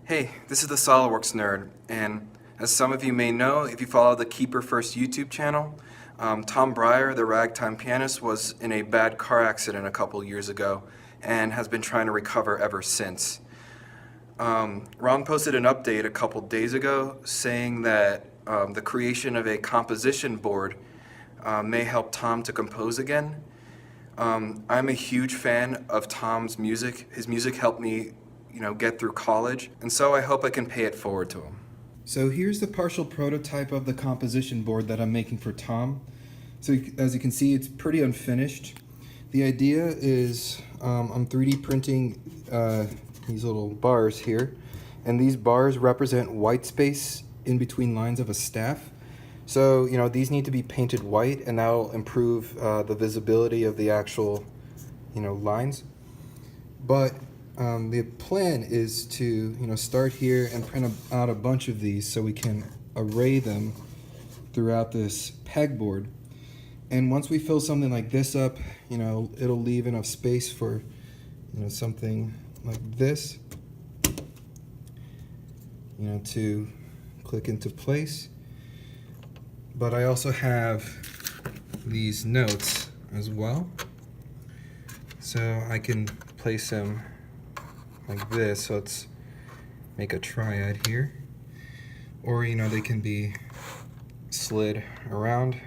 Hey, this is the SolidWorksNerd, and as some of you may know, if you follow the Keeper First YouTube channel, Tom Brier, the ragtime pianist, was in a bad car accident a couple years ago and has been trying to recover ever since. Ron posted an update a couple days ago saying that the creation of a composition board may help Tom to compose again. I'm a huge fan of Tom's music. His music helped me get through college, and so I hope I can pay it forward to him. So here's the partial prototype of the composition board that I'm making for Tom. So as you can see, it's pretty unfinished. The idea is I'm 3D printing these little bars here, and these bars represent white space in between lines of a staff. So these need to be painted white, and that'll improve the visibility of the actual lines. But the plan is to start here and print out a bunch of these so we can array them throughout this pegboard. And once we fill something like this up, it'll leave enough space for something like this to click into place. But I also have these notes as well, so I can place them like this. So let's make a triad here, or they can be slid around,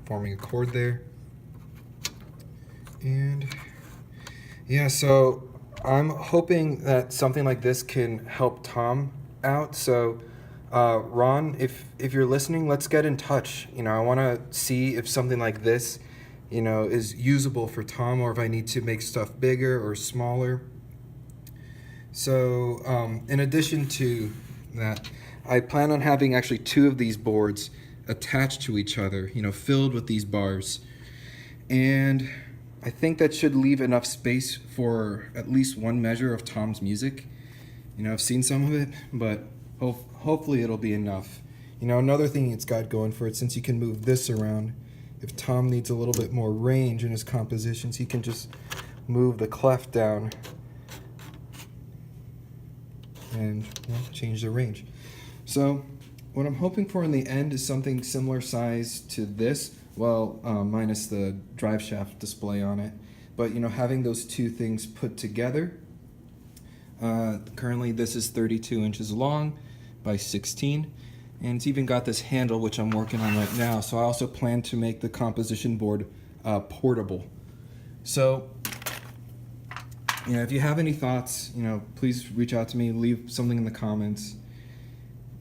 forming a chord there. And yeah, so I'm hoping that something like this can help Tom out. So Ron, if you're listening, let's get in touch. I want to see if something like this is usable for Tom, or if I need to make stuff bigger or smaller. So in addition to that, I plan on having actually 2 of these boards attached to each other, filled with these bars. And I think that should leave enough space for at least one measure of Tom's music. I've seen some of it, but hopefully it'll be enough. Another thing it's got going for it, since you can move this around, if Tom needs a little bit more range in his compositions, he can just move the clef down and change the range. So what I'm hoping for in the end is something similar size to this, well, minus the drive shaft display on it. But having those 2 things put together. Currently this is 32 inches long by 16, and it's even got this handle, which I'm working on right now. So I also plan to make the composition board portable. So if you have any thoughts, please reach out to me, leave something in the comments.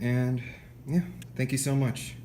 And yeah, thank you so much.